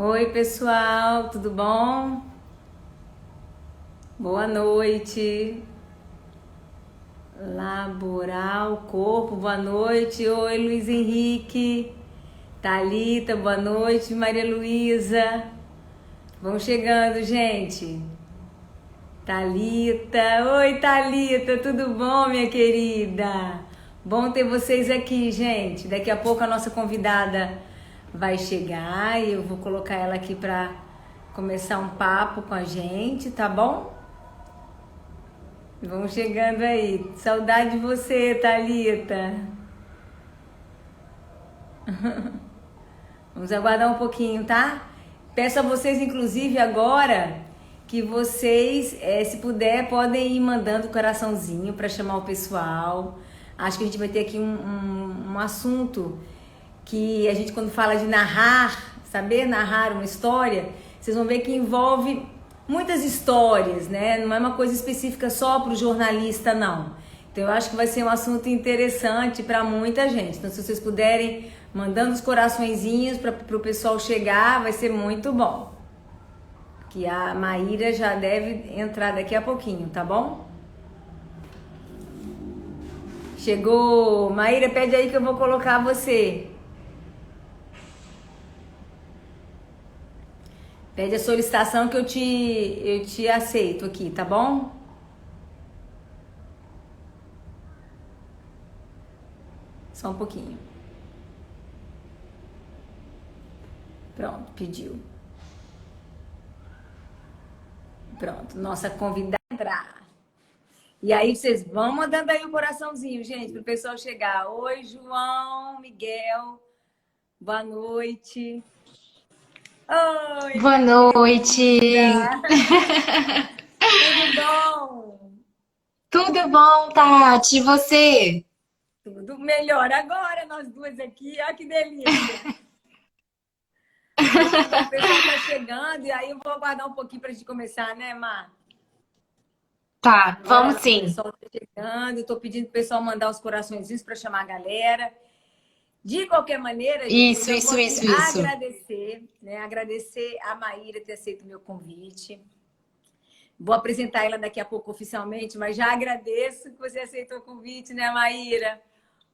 Oi, pessoal, tudo bom? Boa noite. Laboral, corpo, boa noite. Oi, Luiz Henrique. Thalita, boa noite. Maria Luísa. Vão chegando, gente. Thalita. Oi, Thalita, tudo bom, minha querida? Bom ter vocês aqui, gente. Daqui a pouco a nossa convidada vai chegar e eu vou colocar ela aqui para começar um papo com a gente, tá bom? Vão chegando aí. Saudade de você, Thalita. Vamos aguardar um pouquinho, tá? Peço a vocês, inclusive, agora que vocês, se puder, podem ir mandando coraçãozinho para chamar o pessoal. Acho que a gente vai ter aqui um assunto que a gente, quando fala de narrar, saber narrar uma história, vocês vão ver que envolve muitas histórias, né? Não é uma coisa específica só para o jornalista, não. Então eu acho que vai ser um assunto interessante para muita gente. Então, se vocês puderem mandando os coraçõezinhos para o pessoal chegar, vai ser muito bom. Que a Maíra já deve entrar daqui a pouquinho, tá bom? Chegou. Maíra, pede aí que eu vou colocar você. Pede a solicitação que eu te aceito aqui, tá bom? Só um pouquinho. Pronto, pediu. Pronto, nossa convidada. E aí vocês vão mandando aí o coraçãozinho, gente, pro pessoal chegar. Oi, João, Miguel, boa noite. Oi, Boa minha noite. querida. Tudo bom? Tudo bom, Tati? E você? Tudo melhor agora, nós duas aqui. Olha que delícia. Vamos lá, o pessoal tá chegando e aí eu vou aguardar um pouquinho pra gente começar, né, Mar? Tá, Bora vamos lá, o sim. pessoal tá chegando. Eu tô pedindo pro pessoal mandar os coraçõezinhos para chamar a galera. De qualquer maneira, gente, eu Isso, já vou isso, aqui isso, isso. agradecer, né? Agradecer a Maíra ter aceito o meu convite. Vou apresentar ela daqui a pouco oficialmente, mas já agradeço que você aceitou o convite, né, Maíra?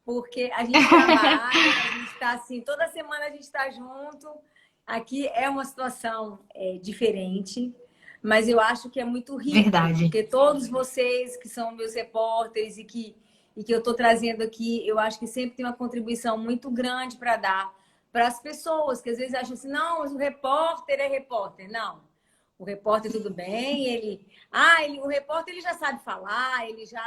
Porque a gente trabalha, a gente está assim, toda semana a gente está junto. Aqui é uma situação diferente, mas eu acho que é muito rico, Verdade. porque todos vocês que são meus repórteres e que eu estou trazendo aqui, eu acho que sempre tem uma contribuição muito grande para dar para as pessoas, que às vezes acham assim, não, mas o repórter é repórter. Não, o repórter tudo bem, o repórter ele já sabe falar, ele já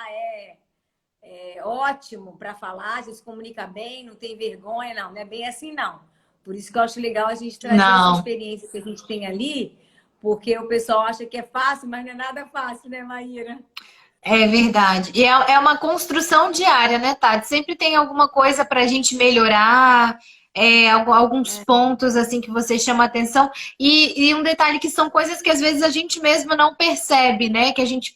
é ótimo para falar, já se comunica bem, não tem vergonha, não é bem assim, não. Por isso que eu acho legal a gente trazer essa Não, experiência que a gente tem ali, porque o pessoal acha que é fácil, mas não é nada fácil, né, Maíra? é verdade. E é uma construção diária, né, Tati? Sempre tem alguma coisa para a gente melhorar, alguns pontos assim que você chama atenção. E um detalhe que são coisas que às vezes a gente mesmo não percebe, né? Que a gente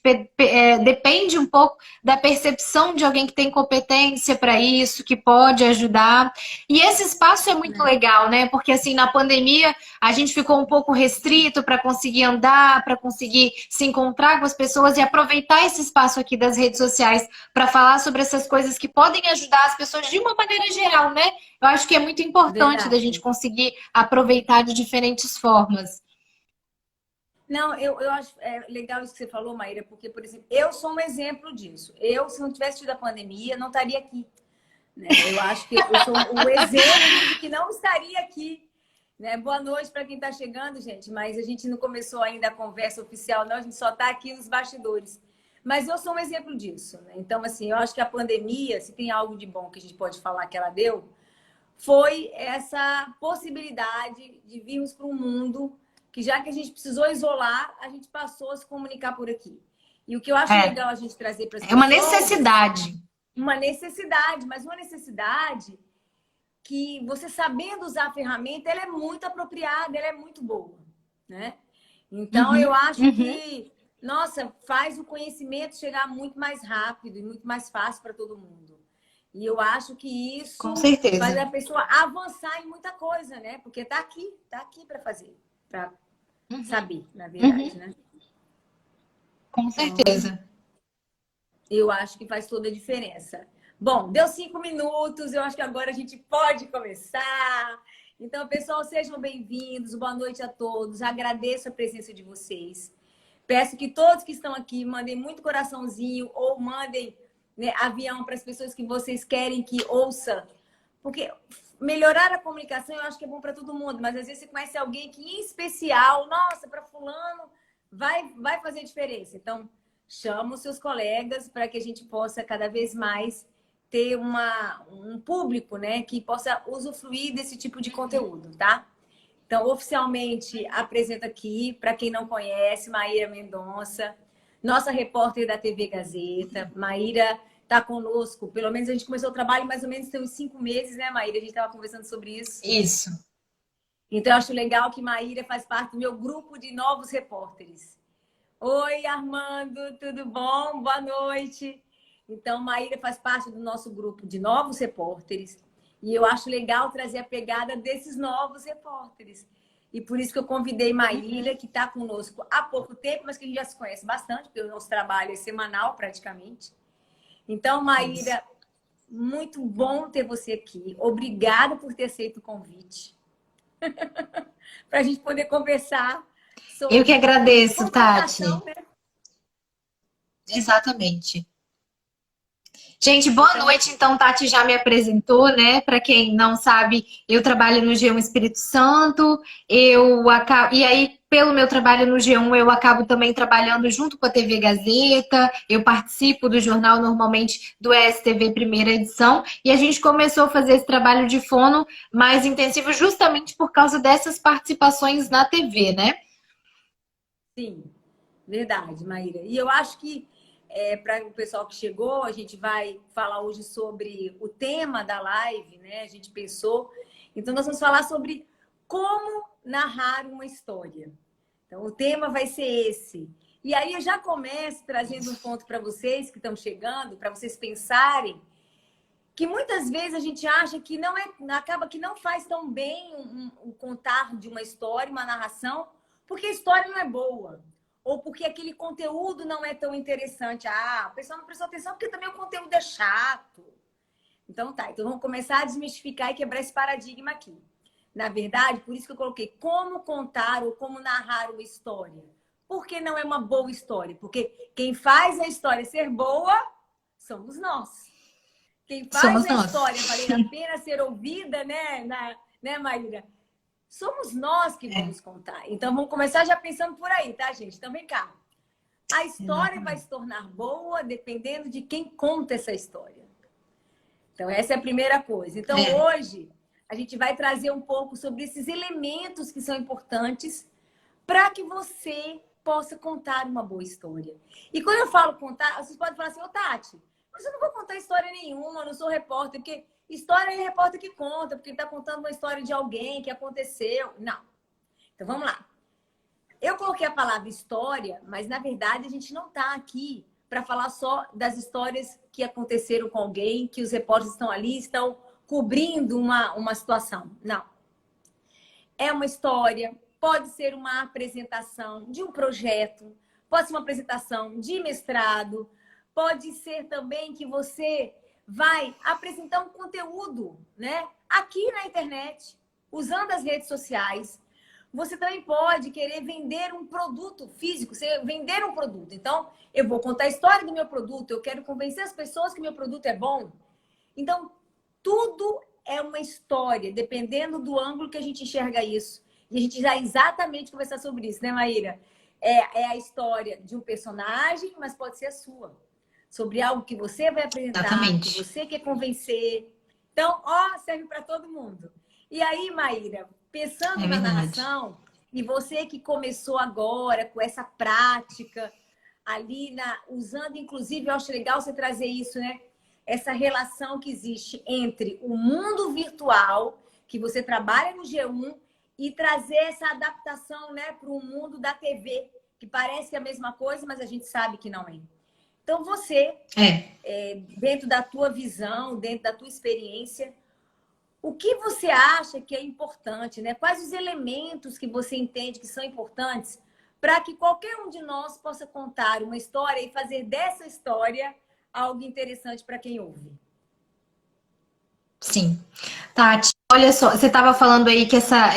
depende um pouco da percepção de alguém que tem competência para isso, que pode ajudar. E esse espaço é muito legal, né? Porque assim, na pandemia a gente ficou um pouco restrito para conseguir andar, para conseguir se encontrar com as pessoas e aproveitar esse espaço aqui das redes sociais para falar sobre essas coisas que podem ajudar as pessoas de uma maneira geral, né? Eu acho que é muito importante da gente Verdade. conseguir aproveitar de diferentes formas. Não, eu acho legal isso que você falou, Maíra, porque, por exemplo, eu sou um exemplo disso. Eu, se não tivesse tido a pandemia, não estaria aqui. Né? Eu acho que eu sou o exemplo de que não estaria aqui. Né? Boa noite para quem está chegando, gente. Mas a gente não começou ainda a conversa oficial, não. A gente só está aqui nos bastidores. Mas eu sou um exemplo disso. Né? Então, assim, eu acho que a pandemia, se tem algo de bom que a gente pode falar que ela deu, foi essa possibilidade de virmos para um mundo que, já que a gente precisou isolar, a gente passou a se comunicar por aqui. E o que eu acho É, legal a gente trazer para as é uma pessoas, necessidade. uma necessidade, mas uma necessidade que você sabendo usar a ferramenta, ela é muito apropriada, ela é muito boa, né? Então eu Uhum, acho uhum. que, nossa, faz o conhecimento chegar muito mais rápido e muito mais fácil para todo mundo. E eu acho que Com isso faz certeza. a pessoa avançar em muita coisa, né? Porque tá aqui para fazer, para Uhum, saber, na verdade, uhum, né? com Então, certeza. eu acho que faz toda a diferença. Bom, deu 5 minutos, eu acho que agora a gente pode começar. Então, pessoal, sejam bem-vindos, boa noite a todos. Agradeço a presença de vocês. Peço que todos que estão aqui mandem muito coraçãozinho ou mandem, né, avião para as pessoas que vocês querem que ouça. Porque melhorar a comunicação eu acho que é bom para todo mundo, mas às vezes você conhece alguém que, em especial, nossa, para fulano, vai fazer diferença. Então, chama os seus colegas para que a gente possa cada vez mais ter um público, né, que possa usufruir desse tipo de conteúdo, tá? Então, oficialmente, apresento aqui, para quem não conhece, Maíra Mendonça, nossa repórter da TV Gazeta. Maíra está conosco, pelo menos a gente começou o trabalho mais ou menos tem uns 5 meses, né, Maíra? A gente estava conversando sobre isso. Isso. Então, eu acho legal que Maíra faz parte do meu grupo de novos repórteres. Oi, Armando, tudo bom? Boa noite. Então, Maíra faz parte do nosso grupo de novos repórteres. E eu acho legal trazer a pegada desses novos repórteres. E por isso que eu convidei Maíra, que está conosco há pouco tempo, mas que a gente já se conhece bastante, porque o nosso trabalho é semanal praticamente. Então, Isso. Maíra, muito bom ter você aqui. Obrigada por ter aceito o convite. Para a gente poder conversar Eu que sobre agradeço, comunicação, Tati. né? Exatamente. Gente, boa Então, noite. Então, Tati já me apresentou, né? Para quem não sabe, eu trabalho no G1 Espírito Santo. E aí, pelo meu trabalho no G1, eu acabo também trabalhando junto com a TV Gazeta. Eu participo do jornal normalmente do STV Primeira Edição. E a gente começou a fazer esse trabalho de fono mais intensivo justamente por causa dessas participações na TV, né? sim. Verdade, Maíra. E eu acho que para o pessoal que chegou, a gente vai falar hoje sobre o tema da live, né? A gente pensou. Então, nós vamos falar sobre como narrar uma história. Então, o tema vai ser esse. E aí eu já começo trazendo um ponto para vocês que estão chegando, para vocês pensarem que muitas vezes a gente acha que não é, acaba que não faz tão bem um contar de uma história, uma narração, porque a história não é boa. Ou porque aquele conteúdo não é tão interessante. Ah, o pessoal não prestou atenção porque também o conteúdo é chato. Então tá, então vamos começar a desmistificar e quebrar esse paradigma aqui. Na verdade, por isso que eu coloquei como contar ou como narrar uma história. Porque não é uma boa história? Porque quem faz a história ser boa somos nós. Quem faz Somos a nós. história valer a pena ser ouvida, né, Maíra? Somos nós que vamos contar. Então vamos começar já pensando por aí, tá, gente? Então vem cá. A história vai Exatamente. se tornar boa dependendo de quem conta essa história. Então essa é a primeira coisa. Então É, hoje a gente vai trazer um pouco sobre esses elementos que são importantes para que você possa contar uma boa história. E quando eu falo contar, vocês podem falar assim, ô Tati, mas eu não vou contar história nenhuma, eu não sou repórter, porque história é repórter que conta, porque ele está contando uma história de alguém que aconteceu. Não. Então vamos lá. Eu coloquei a palavra história, mas na verdade a gente não está aqui para falar só das histórias que aconteceram com alguém, que os repórteres estão ali, estão cobrindo uma situação. Não. É uma história, pode ser uma apresentação de um projeto, pode ser uma apresentação de mestrado, pode ser também que você vai apresentar um conteúdo, né? Aqui na internet, usando as redes sociais. Você também pode querer vender um produto físico, você vender um produto. Então, eu vou contar a história do meu produto, eu quero convencer as pessoas que meu produto é bom. Então, tudo é uma história, dependendo do ângulo que a gente enxerga isso. E a gente já exatamente conversar sobre isso, né, Maíra? É a história de um personagem, mas pode ser a sua. Sobre algo que você vai apresentar, que exatamente. você quer convencer. Então, ó, serve para todo mundo. E aí, Maíra, pensando É na verdade. narração, e você que começou agora com essa prática ali usando, inclusive, eu acho legal você trazer isso, né? Essa relação que existe entre o mundo virtual, que você trabalha no G1, e trazer essa adaptação, né, para o mundo da TV, que parece que é a mesma coisa, mas a gente sabe que não é. Então, você, É. dentro da tua visão, dentro da tua experiência, o que você acha que é importante, né? Quais os elementos que você entende que são importantes para que qualquer um de nós possa contar uma história e fazer dessa história algo interessante para quem ouve? Sim. Tati, olha só, você estava falando aí que essa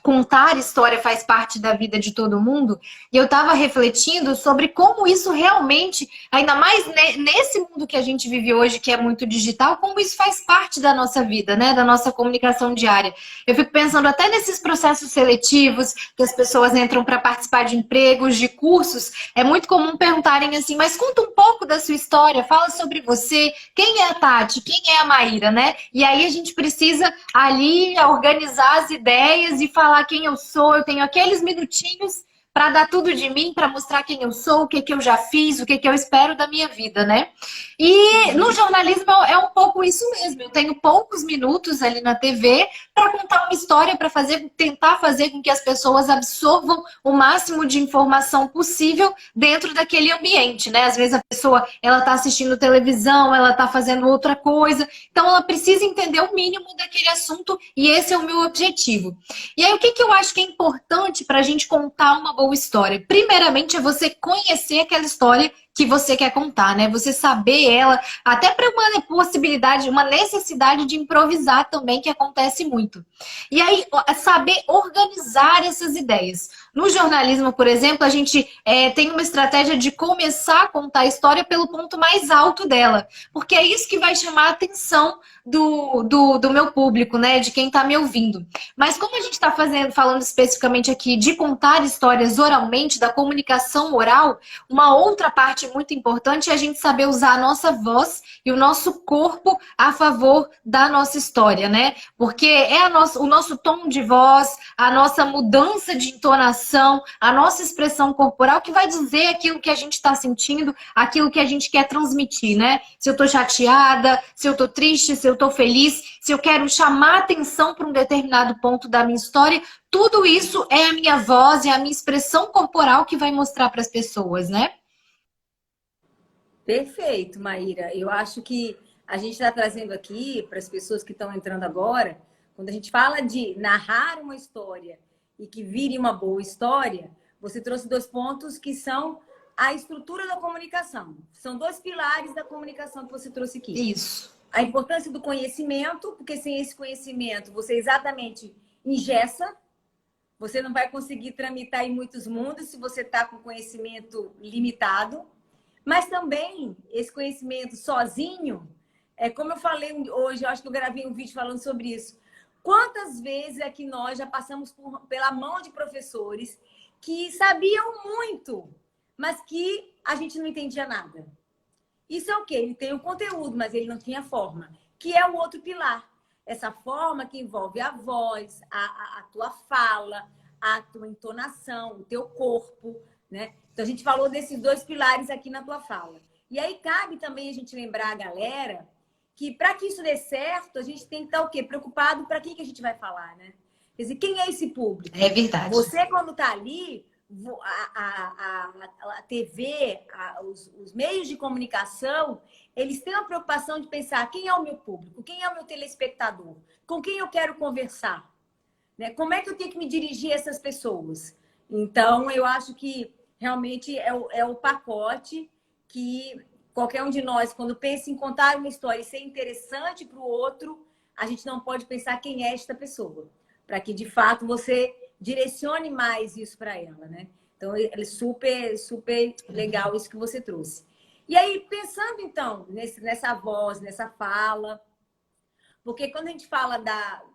contar história faz parte da vida de todo mundo, e eu estava refletindo sobre como isso realmente, ainda mais nesse mundo que a gente vive hoje, que é muito digital, como isso faz parte da nossa vida, né? Da nossa comunicação diária. Eu fico pensando até nesses processos seletivos, que as pessoas entram para participar de empregos, de cursos, é muito comum perguntarem assim, mas conta um pouco da sua história, fala sobre você, quem é a Tati, quem é a Maíra, né? E aí a gente precisa ali organizar as ideias e falar quem eu sou. Eu tenho aqueles minutinhos para dar tudo de mim, para mostrar quem eu sou, o que que eu já fiz, o que que eu espero da minha vida, né? E no jornalismo é um pouco isso mesmo. Eu tenho poucos minutos ali na TV para contar uma história, para tentar fazer com que as pessoas absorvam o máximo de informação possível dentro daquele ambiente, né? Às vezes a pessoa ela está assistindo televisão, ela está fazendo outra coisa, então ela precisa entender o mínimo daquele assunto e esse é o meu objetivo. E aí o que eu acho que é importante para a gente contar uma boa história? Primeiramente é você conhecer aquela história que você quer contar, né? Você saber ela, até para uma possibilidade, uma necessidade de improvisar também, que acontece muito. E aí, saber organizar essas ideias. No jornalismo, por exemplo, a gente tem uma estratégia de começar a contar a história pelo ponto mais alto dela, porque é isso que vai chamar a atenção do meu público, né? De quem está me ouvindo. Mas como a gente está falando especificamente aqui de contar histórias oralmente, da comunicação oral, uma outra parte muito importante é a gente saber usar a nossa voz e o nosso corpo a favor da nossa história, né? Porque é o nosso tom de voz, a nossa mudança de entonação, a nossa expressão corporal que vai dizer aquilo que a gente está sentindo, aquilo que a gente quer transmitir, né? Se eu tô chateada, se eu tô triste, se eu tô feliz, se eu quero chamar atenção para um determinado ponto da minha história, tudo isso é a minha voz e a minha expressão corporal que vai mostrar para as pessoas, né? Perfeito, Maíra. Eu acho que a gente está trazendo aqui para as pessoas que estão entrando agora, quando a gente fala de narrar uma história e que vire uma boa história, você trouxe dois pontos que são a estrutura da comunicação. São dois pilares da comunicação que você trouxe aqui. Isso. A importância do conhecimento, porque sem esse conhecimento você exatamente engessa, você não vai conseguir tramitar em muitos mundos se você está com conhecimento limitado. Mas também esse conhecimento sozinho, como eu falei hoje, eu acho que eu gravei um vídeo falando sobre isso. Quantas vezes é que nós já passamos pela mão de professores que sabiam muito, mas que a gente não entendia nada? Isso é o quê? Ele tem o conteúdo, mas ele não tinha forma, que é o outro pilar. Essa forma que envolve a voz, a tua fala, a tua entonação, o teu corpo, né? Então, a gente falou desses dois pilares aqui na tua fala. E aí, cabe também a gente lembrar a galera que, para que isso dê certo, a gente tem que estar o quê? Preocupado para quem que a gente vai falar, né? Quer dizer, quem é esse público? É verdade. Você, quando está ali, a TV, os meios de comunicação, eles têm a preocupação de pensar quem é o meu público, quem é o meu telespectador, com quem eu quero conversar, né? Como é que eu tenho que me dirigir a essas pessoas? Então, eu acho que realmente é o pacote que qualquer um de nós, quando pensa em contar uma história e ser interessante para o outro, a gente não pode pensar quem é esta pessoa, para que, de fato, você direcione mais isso para ela, né? Então, é super, super legal isso que você trouxe. E aí, pensando, então, nessa voz, nessa fala, porque quando a gente fala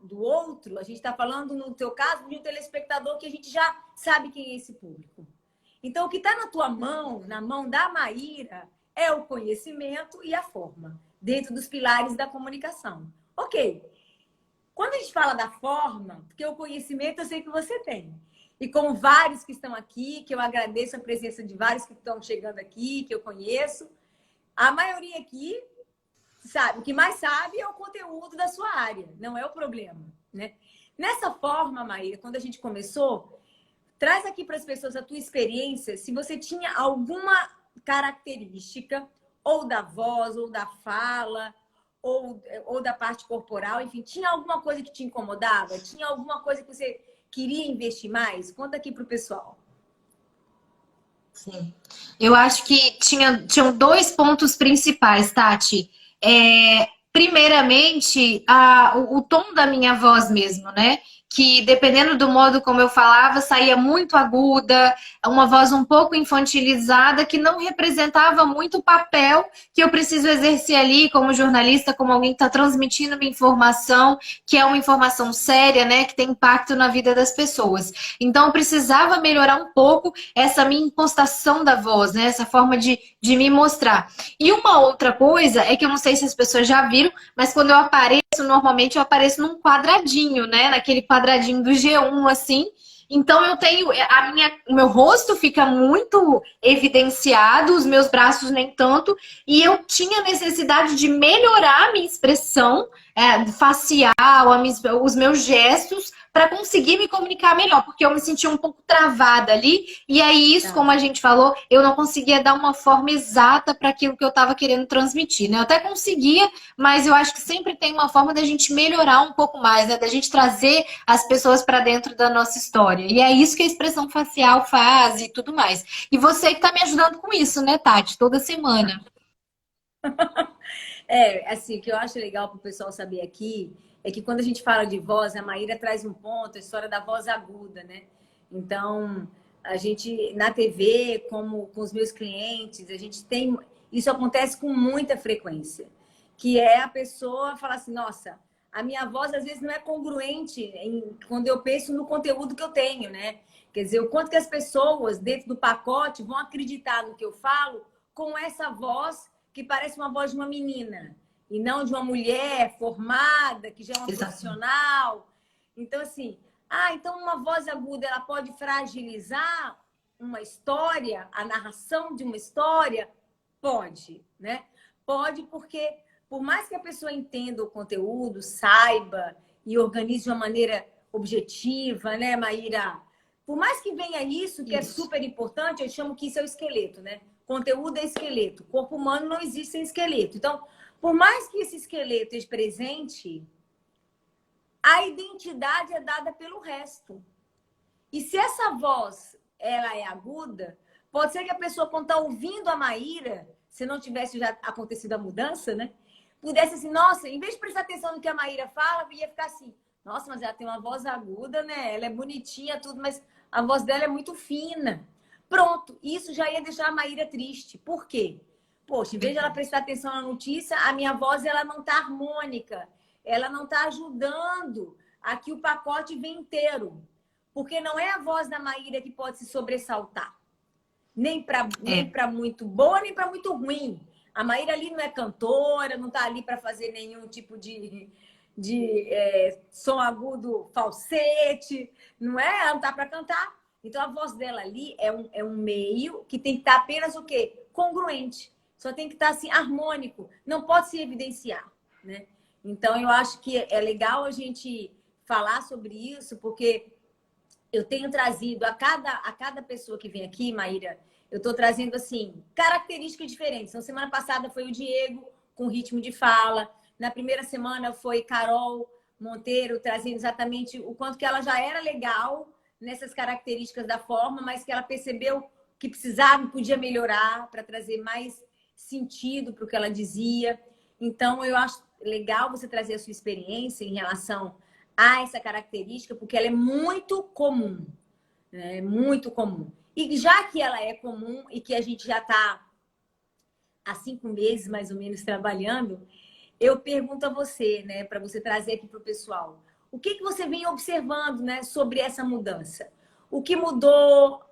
do outro, a gente está falando, no teu caso, de um telespectador que a gente já sabe quem é esse público. Então, o que está na tua mão, na mão da Maíra, é o conhecimento e a forma, dentro dos pilares da comunicação. Ok. Quando a gente fala da forma, porque o conhecimento eu sei que você tem. E com vários que estão aqui, que eu agradeço a presença de vários que estão chegando aqui, que eu conheço, a maioria aqui sabe, o que mais sabe é o conteúdo da sua área, não é o problema, né? Nessa forma, Maíra, quando a gente começou, traz aqui para as pessoas a tua experiência, se você tinha alguma característica, ou da voz, ou da fala, ou da parte corporal, enfim, tinha alguma coisa que te incomodava? Tinha alguma coisa que você queria investir mais? Conta aqui pro pessoal. Sim. Eu acho que tinham dois pontos principais, Tati. Primeiramente, o tom da minha voz mesmo, né? Que dependendo do modo como eu falava, saía muito aguda, uma voz um pouco infantilizada, que não representava muito o papel que eu preciso exercer ali como jornalista, como alguém que está transmitindo uma informação, que é uma informação séria, né? Que tem impacto na vida das pessoas. Então, eu precisava melhorar um pouco essa minha impostação da voz, né? Essa forma de me mostrar. E uma outra coisa é que eu não sei se as pessoas já viram, mas quando eu apareço, normalmente eu apareço num quadradinho, né? Naquele quadradinho do G1, assim. Então eu tenho o meu rosto fica muito evidenciado, os meus braços nem tanto, e eu tinha necessidade de melhorar a minha expressão facial, os meus gestos para conseguir me comunicar melhor, porque eu me sentia um pouco travada ali, e aí isso, como a gente falou, eu não conseguia dar uma forma exata para aquilo que eu estava querendo transmitir, né? Eu até conseguia, mas eu acho que sempre tem uma forma da gente melhorar um pouco mais, né? Da gente trazer as pessoas para dentro da nossa história. E é isso que a expressão facial faz e tudo mais. E você que está me ajudando com isso, né, Tati? Toda semana. Assim, o que eu acho legal para o pessoal saber aqui é que quando a gente fala de voz, a Maíra traz um ponto, a história da voz aguda, né? Então, a gente, na TV, como com os meus clientes, a gente tem... Isso acontece com muita frequência, que é a pessoa falar assim, nossa, a minha voz às vezes não é congruente quando eu penso no conteúdo que eu tenho, né? Quer dizer, o quanto que as pessoas dentro do pacote vão acreditar no que eu falo com essa voz que parece uma voz de uma menina e não de uma mulher formada, que já é uma profissional. Então, assim, então uma voz aguda, ela pode fragilizar uma história, a narração de uma história? Pode, né? Pode porque, por mais que a pessoa entenda o conteúdo, saiba e organize de uma maneira objetiva, né, Maíra? Por mais que venha isso, que é super importante, eu chamo que isso é o esqueleto, né? Conteúdo é esqueleto. Corpo humano não existe sem esqueleto. Então, por mais que esse esqueleto esteja presente, a identidade é dada pelo resto. E se essa voz ela é aguda, pode ser que a pessoa, quando está ouvindo a Maíra, se não tivesse já acontecido a mudança, né? Pudesse assim, nossa, em vez de prestar atenção no que a Maíra fala, ia ficar assim, nossa, mas ela tem uma voz aguda, né? Ela é bonitinha, tudo, mas a voz dela é muito fina. Pronto, isso já ia deixar a Maíra triste. Por quê? Poxa, em vez de ela prestar atenção na notícia, a minha voz ela não está harmônica, ela não está ajudando a que o pacote venha inteiro. Porque não é a voz da Maíra que pode se sobressaltar. Nem para muito boa, nem para muito ruim. A Maíra ali não é cantora, não está ali para fazer nenhum tipo de som agudo falsete, não é? Ela não está para cantar. Então, a voz dela ali é um meio que tem que estar apenas o quê? Congruente. Só tem que estar assim, harmônico. Não pode se evidenciar, né? Então, eu acho que é legal a gente falar sobre isso, porque eu tenho trazido a cada pessoa que vem aqui, Maíra, eu estou trazendo, assim, características diferentes. Então, semana passada foi o Diego, com ritmo de fala. Na primeira semana foi Carol Monteiro, trazendo exatamente o quanto que ela já era legal nessas características da forma, mas que ela percebeu que precisava e podia melhorar para trazer mais sentido para o que ela dizia. Então, eu acho legal você trazer a sua experiência em relação a essa característica, porque ela é muito comum, né? Muito comum. E já que ela é comum e que a gente já está há 5 meses, mais ou menos, trabalhando, eu pergunto a você, né, para você trazer aqui para o pessoal, o que você vem observando, né, sobre essa mudança? O que mudou?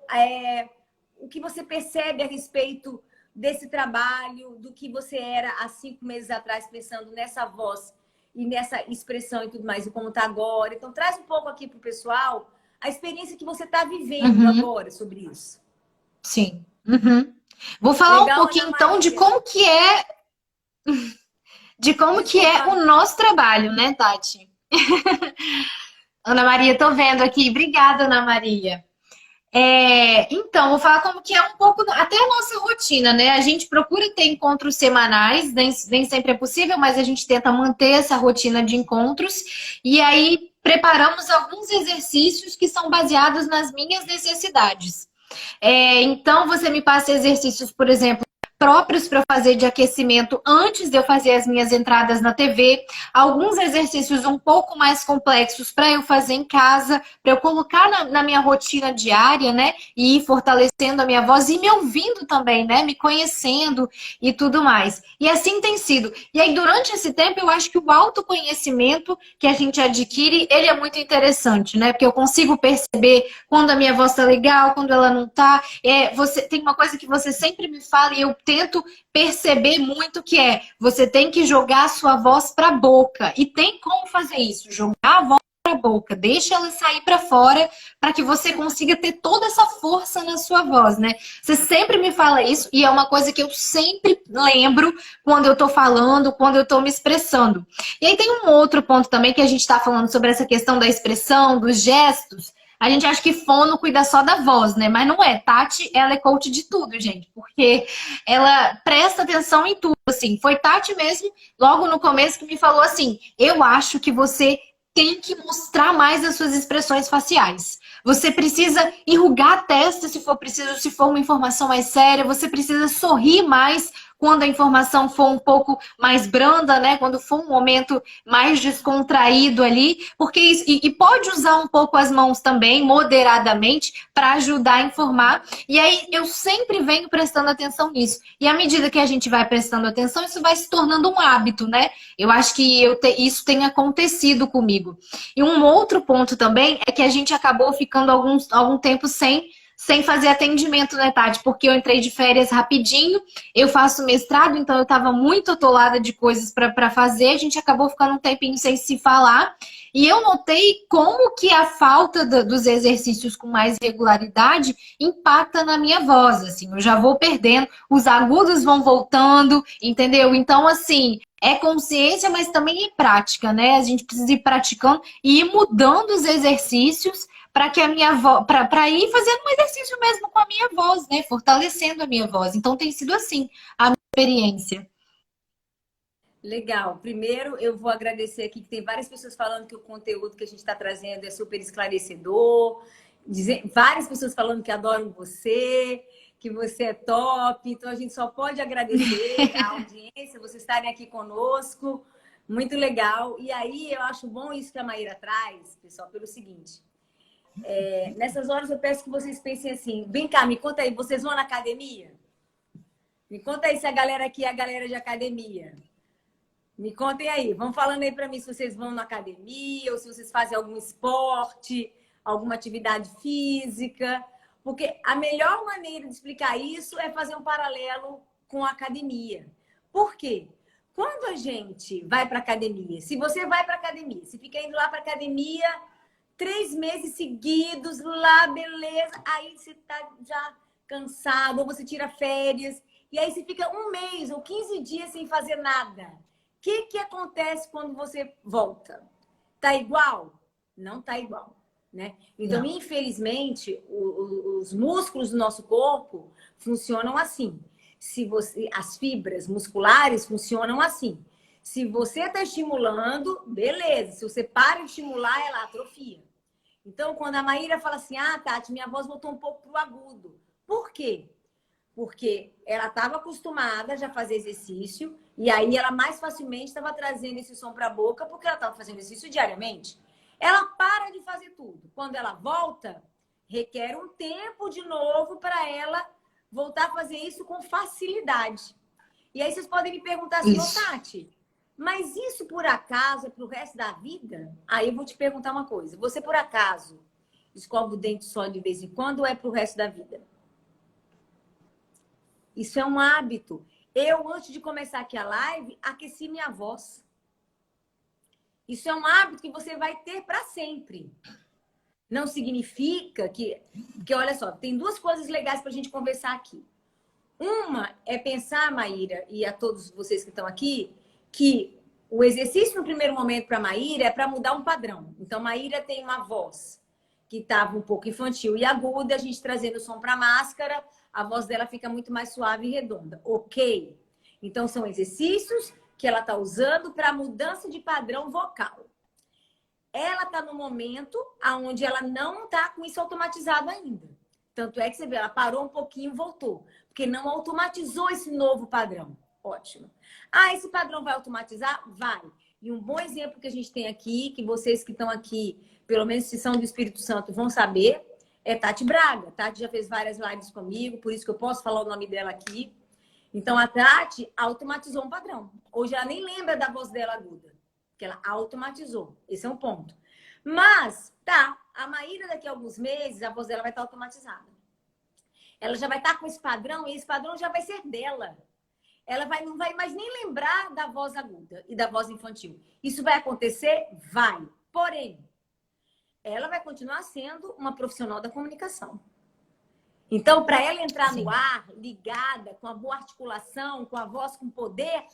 O que você percebe a respeito desse trabalho, do que você era há 5 meses atrás, pensando nessa voz e nessa expressão e tudo mais, e como está agora? Então, traz um pouco aqui para o pessoal a experiência que você está vivendo agora sobre isso. Sim. Vou falar um pouquinho, então, de como que é... De como que é o nosso trabalho, né, Tati? Ana Maria, tô vendo aqui. Obrigada, Ana Maria. Então, vou falar como que é um pouco, até a nossa rotina, né? A gente procura ter encontros semanais, nem sempre é possível, mas a gente tenta manter essa rotina de encontros. E aí, preparamos alguns exercícios que são baseados nas minhas necessidades. Então, você me passa exercícios, por exemplo, próprios para eu fazer de aquecimento antes de eu fazer as minhas entradas na TV, alguns exercícios um pouco mais complexos para eu fazer em casa, para eu colocar na minha rotina diária, né? E ir fortalecendo a minha voz e me ouvindo também, né? Me conhecendo e tudo mais. E assim tem sido. E aí, durante esse tempo, eu acho que o autoconhecimento que a gente adquire, ele é muito interessante, né? Porque eu consigo perceber quando a minha voz tá legal, quando ela não tá. Você tem uma coisa que você sempre me fala e eu tento perceber muito que você tem que jogar a sua voz para a boca. E tem como fazer isso, jogar a voz para a boca, deixa ela sair para fora para que você consiga ter toda essa força na sua voz, né? Você sempre me fala isso e é uma coisa que eu sempre lembro quando eu tô falando, quando eu tô me expressando. E aí tem um outro ponto também que a gente tá falando sobre essa questão da expressão, dos gestos. A gente acha que fono cuida só da voz, né? Mas não é. Tati, ela é coach de tudo, gente. Porque ela presta atenção em tudo, assim. Foi Tati mesmo, logo no começo, que me falou assim: eu acho que você tem que mostrar mais as suas expressões faciais. Você precisa enrugar a testa se for preciso, se for uma informação mais séria. Você precisa sorrir mais quando a informação for um pouco mais branda, né? Quando for um momento mais descontraído ali, porque isso, e pode usar um pouco as mãos também, moderadamente, para ajudar a informar. E aí eu sempre venho prestando atenção nisso. E à medida que a gente vai prestando atenção, isso vai se tornando um hábito, né? Eu acho que isso tem acontecido comigo. E um outro ponto também é que a gente acabou ficando algum tempo sem fazer atendimento, né, Tati? Porque eu entrei de férias rapidinho, eu faço mestrado, então eu estava muito atolada de coisas para fazer, a gente acabou ficando um tempinho sem se falar. E eu notei como que a falta dos exercícios com mais regularidade impacta na minha voz, assim, eu já vou perdendo, os agudos vão voltando, entendeu? Então, assim, é consciência, mas também é prática, né? A gente precisa ir praticando e ir mudando os exercícios para que a minha voz, para ir fazendo um exercício mesmo com a minha voz, né? Fortalecendo a minha voz. Então tem sido assim a minha experiência. Legal. Primeiro, eu vou agradecer aqui que tem várias pessoas falando que o conteúdo que a gente está trazendo é super esclarecedor. Várias pessoas falando que adoram você, que você é top. Então, a gente só pode agradecer a audiência, vocês estarem aqui conosco. Muito legal. E aí, eu acho bom isso que a Maíra traz, pessoal, pelo seguinte. Nessas horas, eu peço que vocês pensem assim. Vem cá, me conta aí, vocês vão na academia? Me conta aí se a galera aqui é a galera de academia. Me contem aí, vão falando aí para mim se vocês vão na academia ou se vocês fazem algum esporte, alguma atividade física. Porque a melhor maneira de explicar isso é fazer um paralelo com a academia. Por quê? Quando a gente vai para academia, se você vai para academia, se fica indo lá para academia 3 meses seguidos, lá, beleza, aí você tá já cansado, ou você tira férias, e aí você fica 1 mês ou 15 dias sem fazer nada. O que acontece quando você volta? Tá igual? Não tá igual, né? Então, não. Infelizmente, os músculos do nosso corpo funcionam assim. As fibras musculares funcionam assim. Se você está estimulando, beleza. Se você para de estimular, ela atrofia. Então, quando a Maíra fala assim, Tati, minha voz voltou um pouco pro agudo. Por quê? Porque ela estava acostumada já a fazer exercício e aí ela mais facilmente estava trazendo esse som para a boca porque ela estava fazendo exercício diariamente. Ela para de fazer tudo. Quando ela volta, requer um tempo de novo para ela voltar a fazer isso com facilidade. E aí vocês podem me perguntar assim, Tati, mas isso por acaso é para o resto da vida? Aí eu vou te perguntar uma coisa. Você por acaso escova o dente só de vez em quando ou é para o resto da vida? Isso é um hábito. Eu, antes de começar aqui a live, aqueci minha voz. Isso é um hábito que você vai ter para sempre. Não significa que... Porque, olha só, tem 2 coisas legais para a gente conversar aqui. Uma é pensar, Maíra, e a todos vocês que estão aqui, que o exercício no primeiro momento para Maíra é para mudar um padrão. Então, Maíra tem uma voz que estava um pouco infantil e aguda, a gente trazendo o som para a máscara, a voz dela fica muito mais suave e redonda. Ok. Então, são exercícios que ela está usando para mudança de padrão vocal. Ela está no momento onde ela não está com isso automatizado ainda. Tanto é que você vê, ela parou um pouquinho e voltou. Porque não automatizou esse novo padrão. Ótimo. Ah, esse padrão vai automatizar? Vai. E um bom exemplo que a gente tem aqui, que vocês que estão aqui, pelo menos se são do Espírito Santo, vão saber, é Tati Braga. Tati já fez várias lives comigo, por isso que eu posso falar o nome dela aqui. Então, a Tati automatizou um padrão. Hoje ela nem lembra da voz dela aguda, que ela automatizou. Esse é um ponto. Mas, tá, a Maíra daqui a alguns meses, a voz dela vai estar automatizada. Ela já vai estar com esse padrão e esse padrão já vai ser dela. Ela não vai mais nem lembrar da voz aguda e da voz infantil. Isso vai acontecer? Vai. Porém, ela vai continuar sendo uma profissional da comunicação. Então, para ela entrar no ar, ligada, com a boa articulação, com a voz com poder,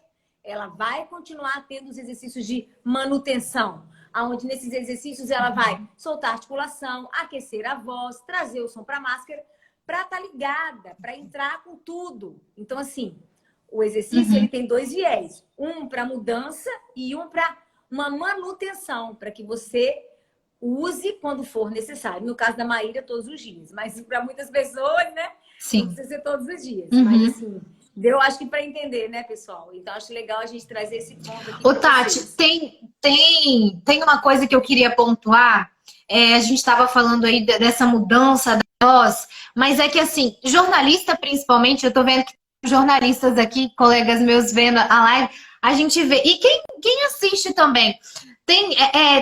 ela vai continuar tendo os exercícios de manutenção, onde nesses exercícios ela vai soltar a articulação, aquecer a voz, trazer o som para a máscara, para estar ligada, para entrar com tudo. Então, assim, o exercício ele tem dois viés. Um para mudança e um para uma manutenção, para que você use quando for necessário. No caso da Maíra, todos os dias. Mas para muitas pessoas, né? Sim. Não precisa ser todos os dias. Mas, assim, deu, acho que para entender, né, pessoal? Então, acho legal a gente trazer esse ponto aqui. Ô, Tati, tem uma coisa que eu queria pontuar. A gente estava falando aí dessa mudança da voz, mas é que, assim, jornalista principalmente, eu tô vendo que jornalistas aqui, colegas meus vendo a live, a gente vê. E quem assiste também.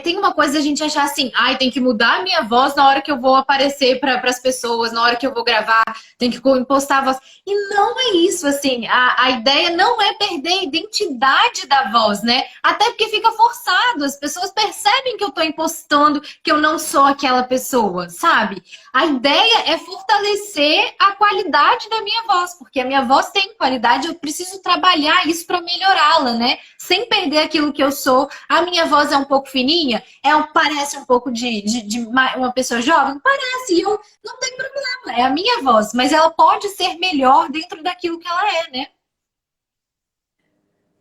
Tem uma coisa a gente achar assim, ai, tem que mudar a minha voz na hora que eu vou aparecer para as pessoas, na hora que eu vou gravar, tem que impostar a voz. E não é isso, assim, a ideia não é perder a identidade da voz, né? Até porque fica forçado, as pessoas percebem que eu tô impostando, que eu não sou aquela pessoa, sabe? A ideia é fortalecer a qualidade da minha voz, porque a minha voz tem qualidade, eu preciso trabalhar isso para melhorá-la, né? Sem perder aquilo que eu sou. A minha voz é um pouco fininha, parece um pouco de uma pessoa jovem, parece, eu não tenho problema, é a minha voz, mas ela pode ser melhor dentro daquilo que ela é, né?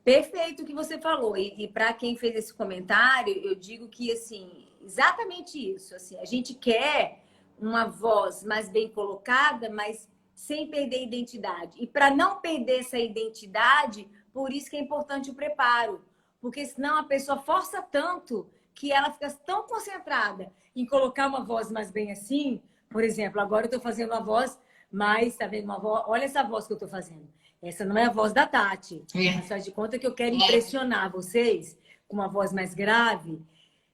Perfeito o que você falou. E para quem fez esse comentário, eu digo que, assim, exatamente isso. Assim, a gente quer uma voz mais bem colocada, mas sem perder a identidade. E para não perder essa identidade, por isso que é importante o preparo. Porque senão a pessoa força tanto que ela fica tão concentrada em colocar uma voz mais bem assim. Por exemplo, agora eu estou fazendo uma voz mais, tá vendo? Uma voz, olha essa voz que eu estou fazendo. Essa não é a voz da Tati. Mas faz de conta que eu quero impressionar vocês com uma voz mais grave.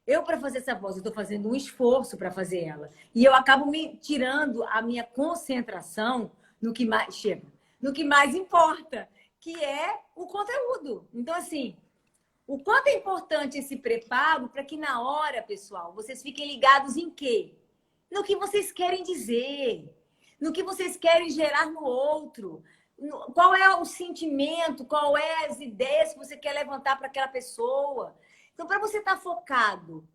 Eu, para fazer essa voz, eu estou fazendo um esforço para fazer ela. E eu acabo me tirando a minha concentração no que mais chega, no que mais importa, que é o conteúdo. Então, assim, o quanto é importante esse preparo para que na hora, pessoal, vocês fiquem ligados em quê? No que vocês querem dizer, no que vocês querem gerar no outro. Qual é o sentimento, qual é as ideias que você quer levantar para aquela pessoa. Então, para você estar focado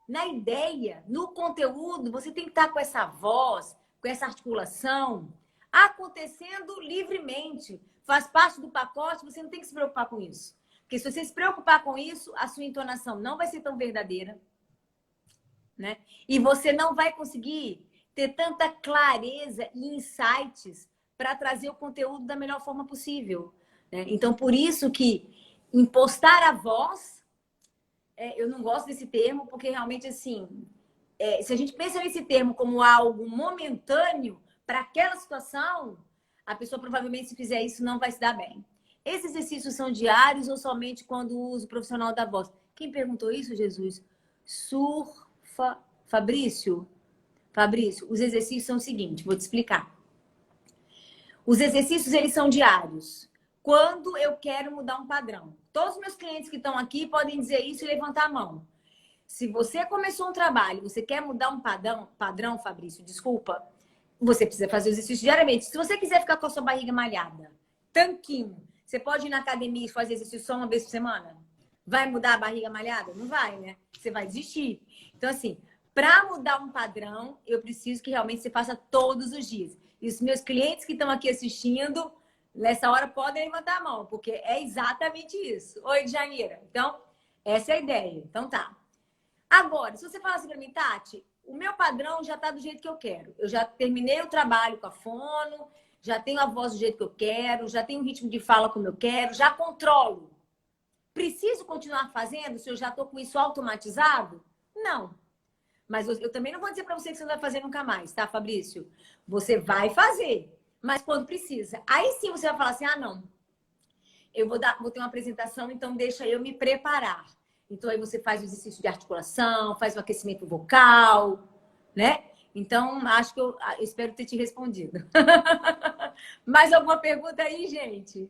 na ideia, no conteúdo, você tem que estar com essa voz, com essa articulação, acontecendo livremente. Faz parte do pacote, você não tem que se preocupar com isso. Porque se você se preocupar com isso, a sua entonação não vai ser tão verdadeira, né? E você não vai conseguir ter tanta clareza e insights para trazer o conteúdo da melhor forma possível, né? Então, por isso que impostar a voz, eu não gosto desse termo, porque realmente, assim, se a gente pensa nesse termo como algo momentâneo para aquela situação, a pessoa provavelmente, se fizer isso, não vai se dar bem. Esses exercícios são diários ou somente quando usa o profissional da voz? Quem perguntou isso, Jesus? Fabrício, os exercícios são o seguinte, vou te explicar. Os exercícios, eles são diários. Quando eu quero mudar um padrão. Todos os meus clientes que estão aqui podem dizer isso e levantar a mão. Se você começou um trabalho, você quer mudar um padrão, Fabrício, desculpa, você precisa fazer o exercício diariamente. Se você quiser ficar com a sua barriga malhada, tanquinho, você pode ir na academia e fazer exercício só uma vez por semana? Vai mudar a barriga malhada? Não vai, né? Você vai desistir. Então, assim, Para mudar um padrão, eu preciso que realmente você faça todos os dias. E os meus clientes que estão aqui assistindo, nessa hora, podem levantar a mão, porque é exatamente isso. Oi, Janira. Então, essa é a ideia. Então, tá. Agora, se você falar assim para mim, Tati, o meu padrão já está do jeito que eu quero. Eu já terminei o trabalho com a fono, já tenho a voz do jeito que eu quero, já tenho o ritmo de fala como eu quero, já controlo. Preciso continuar fazendo se eu já estou com isso automatizado? Não. Mas eu também não vou dizer para você que você não vai fazer nunca mais, tá, Fabrício? Você vai fazer, mas quando precisa. Aí sim você vai falar assim, ah, não, eu vou ter uma apresentação, então deixa eu me preparar. Então aí você faz o exercício de articulação, faz o aquecimento vocal, né? Então, acho que eu espero ter te respondido. Mais alguma pergunta aí, gente?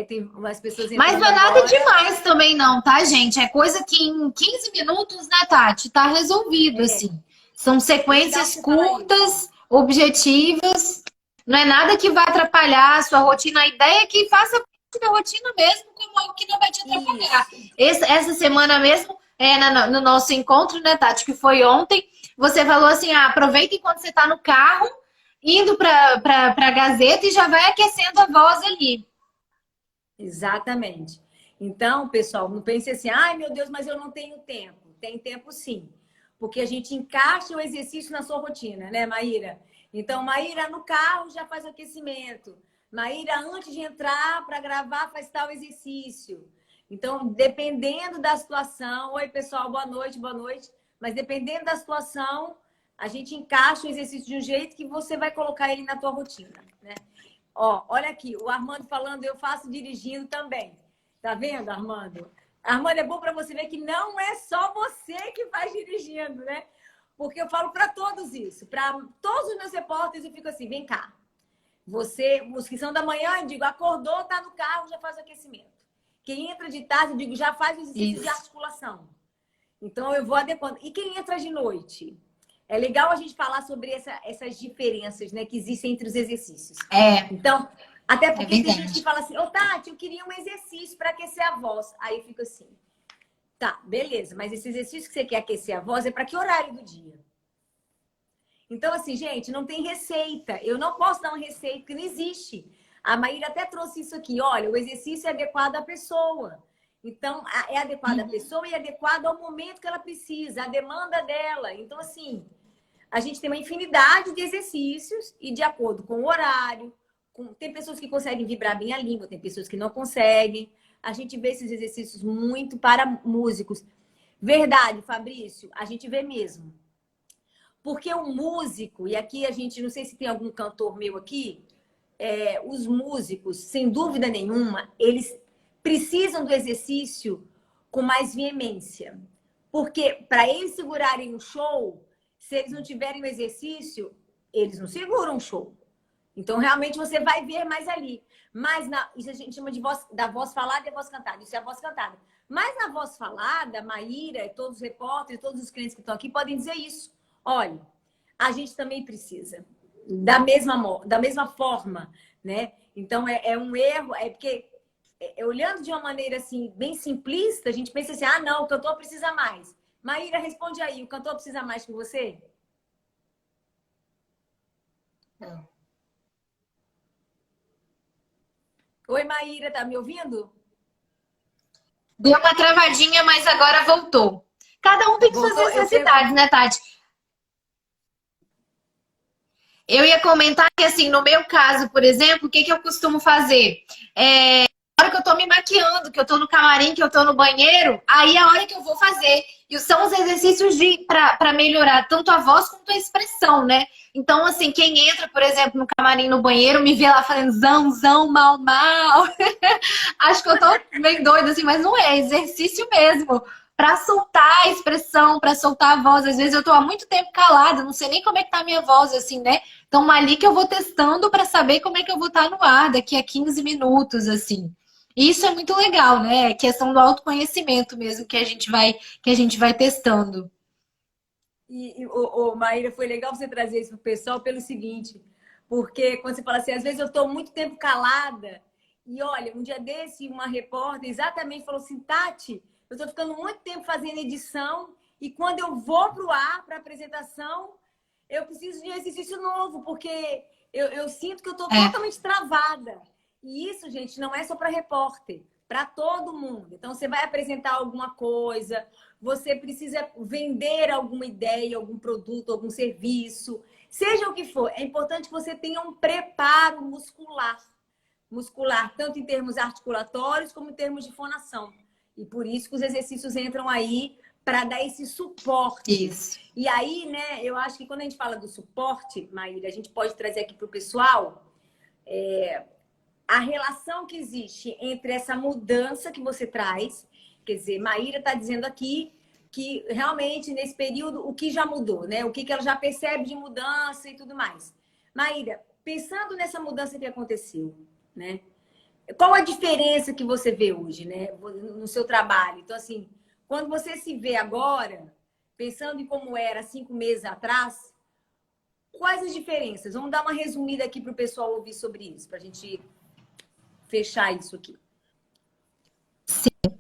Tem umas pessoas Mas entrando não é nada agora. demais também não, tá, gente? É coisa que em 15 minutos, né, Tati, tá resolvido, assim. São Legal sequências você falar isso. curtas, objetivas. Não é nada que vai atrapalhar a sua rotina. A ideia é que faça parte da rotina mesmo, como algo que não vai te atrapalhar. Isso. Essa semana mesmo, no nosso encontro, né, Tati, que foi ontem, você falou assim, aproveita enquanto você tá no carro, indo pra Gazeta e já vai aquecendo a voz ali. Exatamente. Então, pessoal, não pense assim, ai meu Deus, mas eu não tenho tempo. Tem tempo sim. Porque a gente encaixa o exercício na sua rotina, né, Maíra? Então, Maíra, no carro já faz o aquecimento. Maíra, antes de entrar para gravar, faz tal exercício. Então, dependendo da situação. Oi, pessoal, boa noite, boa noite. Mas dependendo da situação, a gente encaixa o exercício de um jeito que você vai colocar ele na tua rotina, né? Ó, olha aqui, o Armando falando, eu faço dirigindo também. Tá vendo, Armando? Armando, é bom para você ver que não é só você que faz dirigindo, né? Porque eu falo para todos isso. Para todos os meus repórteres, eu fico assim, vem cá. Você, os que são da manhã, eu digo, acordou, tá no carro, já faz o aquecimento. Quem entra de tarde, eu digo, já faz o exercício de Isso. articulação. Então, eu vou adequando. E quem entra de noite? É legal a gente falar sobre essas diferenças, né, que existem entre os exercícios. É, Então, até é porque tem gente que verdade. fala assim, ô Tati, eu queria um exercício para aquecer a voz. Aí eu fico assim, tá, beleza, mas esse exercício que você quer aquecer a voz é para que horário do dia? Então, assim, gente, não tem receita. Eu não posso dar uma receita, porque não existe. A Maíra até trouxe isso aqui. Olha, o exercício é adequado à pessoa. Então, é adequado à pessoa e é adequado ao momento que ela precisa, à demanda dela. Então, assim, a gente tem uma infinidade de exercícios e de acordo com o horário. Tem pessoas que conseguem vibrar bem a língua, tem pessoas que não conseguem. A gente vê esses exercícios muito para músicos. Verdade, Fabrício, a gente vê mesmo. Porque o músico, e aqui a gente, não sei se tem algum cantor meu aqui, os músicos, sem dúvida nenhuma, eles precisam do exercício com mais veemência. Porque para eles segurarem o show, se eles não tiverem o exercício, eles não seguram o show. Então, realmente, você vai ver mais ali. Mas isso a gente chama de da voz falada e a voz cantada. Isso é a voz cantada. Mas na voz falada, Maíra, todos os repórteres, todos os clientes que estão aqui podem dizer isso. Olha, a gente também precisa. Da mesma forma, né? Então, é um erro, é porque, olhando de uma maneira assim, bem simplista, a gente pensa assim, ah, não, o cantor precisa mais. Maíra, responde aí, o cantor precisa mais que você? Não. Oi, Maíra, tá me ouvindo? Deu uma travadinha, mas agora voltou. Cada um tem suas Voltou? necessidades, né, Tati? Eu ia comentar que, assim, no meu caso, por exemplo, o que eu costumo fazer? Na hora que eu tô me maquiando, que eu tô no camarim, que eu tô no banheiro, aí é a hora que eu vou fazer. E são os exercícios para melhorar tanto a voz quanto a expressão, né? Então, assim, quem entra, por exemplo, no camarim, no banheiro, me vê lá fazendo zão, zão, mal, mal. Acho que eu tô meio doida, assim, mas não é exercício mesmo. Pra soltar a expressão, pra soltar a voz. Às vezes eu tô há muito tempo calada, não sei nem como é que tá a minha voz, assim, né? Então, ali que eu vou testando pra saber como é que eu vou estar no ar daqui a 15 minutos, assim. E isso é muito legal, né? É questão do autoconhecimento mesmo que a gente vai testando. Maíra, foi legal você trazer isso pro pessoal pelo seguinte, porque quando você fala assim, às vezes eu estou muito tempo calada, e olha, um dia desse, uma repórter exatamente falou assim, Tati, eu estou ficando muito tempo fazendo edição e quando eu vou para o ar, para apresentação, eu preciso de um exercício novo, porque eu sinto que eu estou totalmente travada. E isso, gente, não é só para repórter, para todo mundo. Então, você vai apresentar alguma coisa, você precisa vender alguma ideia, algum produto, algum serviço, seja o que for. É importante que você tenha um preparo muscular, tanto em termos articulatórios como em termos de fonação. E por isso que os exercícios entram aí para dar esse suporte. Isso. E aí, né, eu acho que quando a gente fala do suporte, Maíra, a gente pode trazer aqui para o pessoal a relação que existe entre essa mudança que você traz. Quer dizer, Maíra está dizendo aqui que realmente nesse período o que já mudou, né? O que ela já percebe de mudança e tudo mais. Maíra, pensando nessa mudança que aconteceu, né? Qual a diferença que você vê hoje, né, no seu trabalho? Então, assim, quando você se vê agora, pensando em como era 5 meses atrás, quais as diferenças? Vamos dar uma resumida aqui para o pessoal ouvir sobre isso, para a gente fechar isso aqui.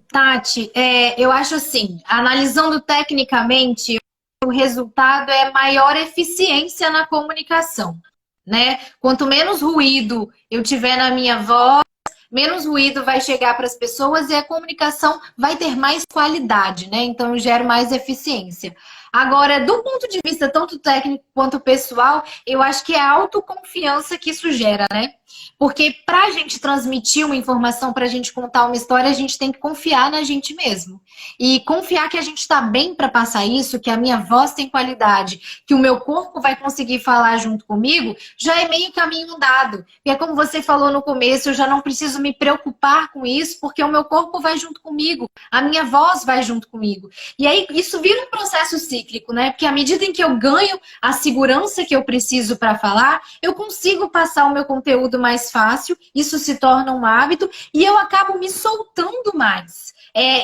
Tati, eu acho assim, analisando tecnicamente, o resultado é maior eficiência na comunicação, né? Quanto menos ruído eu tiver na minha voz, menos ruído vai chegar para as pessoas e a comunicação vai ter mais qualidade, né? Então eu gero mais eficiência. Agora, do ponto de vista tanto técnico quanto pessoal, eu acho que é a autoconfiança que isso gera, né? Porque para a gente transmitir uma informação, para a gente contar uma história, a gente tem que confiar na gente mesmo. E confiar que a gente está bem para passar isso, que a minha voz tem qualidade, que o meu corpo vai conseguir falar junto comigo, já é meio caminho andado. E é como você falou no começo, eu já não preciso me preocupar com isso, porque o meu corpo vai junto comigo, a minha voz vai junto comigo. E aí isso vira um processo cíclico, né? Porque à medida em que eu ganho a segurança que eu preciso para falar, eu consigo passar o meu conteúdo mais fácil, isso se torna um hábito e eu acabo me soltando mais.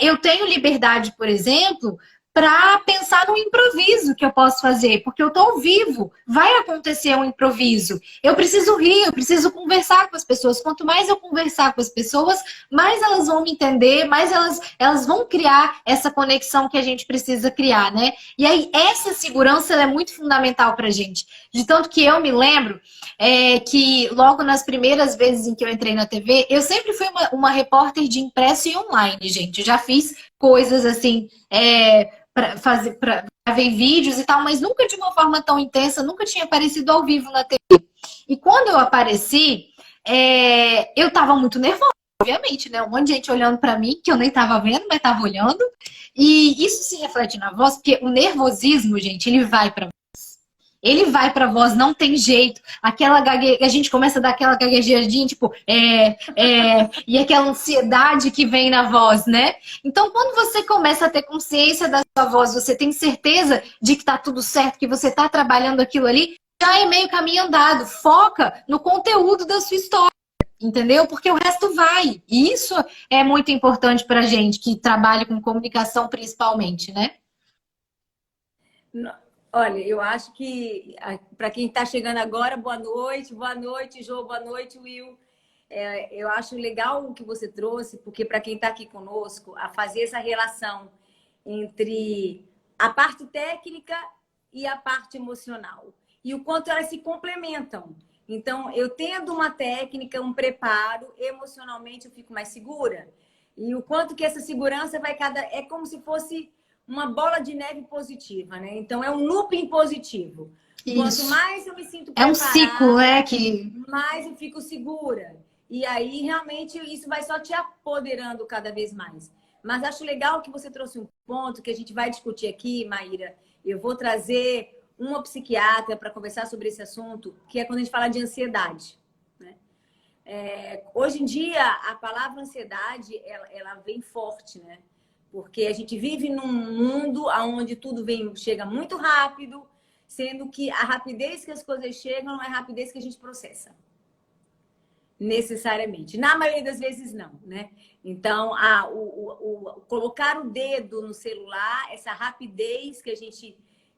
Eu tenho liberdade, por exemplo, para pensar no improviso que eu posso fazer, porque eu estou ao vivo, vai acontecer um improviso. Eu preciso rir, eu preciso conversar com as pessoas. Quanto mais eu conversar com as pessoas, mais elas vão me entender, mais elas vão criar essa conexão que a gente precisa criar, né? E aí, essa segurança ela é muito fundamental para a gente. De tanto que eu me lembro que logo nas primeiras vezes em que eu entrei na TV, eu sempre fui uma repórter de impresso e online, gente. Eu já fiz coisas assim, para ver vídeos e tal, mas nunca de uma forma tão intensa, nunca tinha aparecido ao vivo na TV. E quando eu apareci, eu tava muito nervosa, obviamente, né? Um monte de gente olhando para mim, que eu nem tava vendo, mas tava olhando. E isso se reflete na voz, porque o nervosismo, gente, ele vai para ele vai pra voz, não tem jeito. A gente começa a dar aquela gaguejadinha, tipo, e aquela ansiedade que vem na voz, né? Então, quando você começa a ter consciência da sua voz, você tem certeza de que tá tudo certo, que você tá trabalhando aquilo ali, já é meio caminho andado. Foca no conteúdo da sua história, entendeu? Porque o resto vai. E isso é muito importante pra gente que trabalha com comunicação principalmente, né? Olha, eu acho que para quem está chegando agora, boa noite, Jô, boa noite, Will. Eu acho legal o que você trouxe, porque para quem está aqui conosco, a fazer essa relação entre a parte técnica e a parte emocional. E o quanto elas se complementam. Então, eu tendo uma técnica, um preparo, emocionalmente eu fico mais segura. E o quanto que essa segurança vai é como se fosse uma bola de neve positiva, né? Então, é um looping positivo. Isso. Quanto mais eu me sinto preparada, um ciclo, né? Mais eu fico segura. E aí, realmente, isso vai só te apoderando cada vez mais. Mas acho legal que você trouxe um ponto que a gente vai discutir aqui, Maíra. Eu vou trazer uma psiquiatra para conversar sobre esse assunto, que é quando a gente fala de ansiedade. Né? Hoje em dia, a palavra ansiedade, ela vem forte, né? Porque a gente vive num mundo onde tudo chega muito rápido, sendo que a rapidez que as coisas chegam não é a rapidez que a gente processa. Necessariamente. Na maioria das vezes, não, né? Então, colocar o dedo no celular, essa rapidez que a gente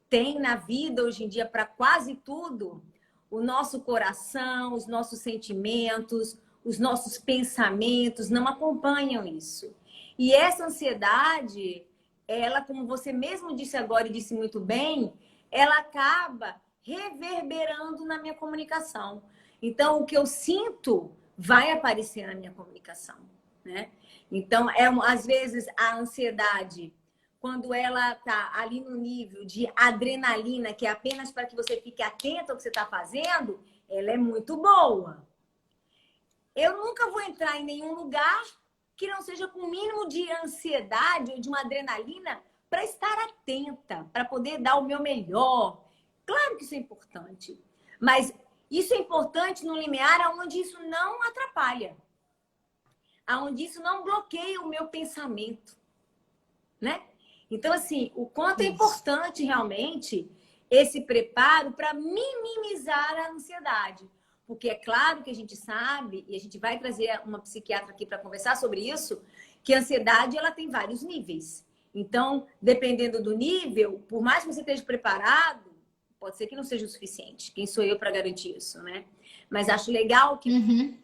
tem na vida hoje em dia para quase tudo, o nosso coração, os nossos sentimentos, os nossos pensamentos não acompanham isso. E essa ansiedade, ela, como você mesmo disse agora e disse muito bem, ela acaba reverberando na minha comunicação. Então, o que eu sinto vai aparecer na minha comunicação, né? Então, às vezes, a ansiedade, quando ela está ali no nível de adrenalina, que é apenas para que você fique atento ao que você está fazendo, ela é muito boa. Eu nunca vou entrar em nenhum lugar que não seja com o mínimo de ansiedade ou de uma adrenalina para estar atenta, para poder dar o meu melhor. Claro que isso é importante, mas isso é importante no limiar onde isso não atrapalha, onde isso não bloqueia o meu pensamento, né? Então, assim, o quanto é importante realmente esse preparo para minimizar a ansiedade. Porque é claro que a gente sabe, e a gente vai trazer uma psiquiatra aqui para conversar sobre isso, que a ansiedade ela tem vários níveis. Então, dependendo do nível, por mais que você esteja preparado, pode ser que não seja o suficiente. Quem sou eu para garantir isso, né? Mas acho legal que,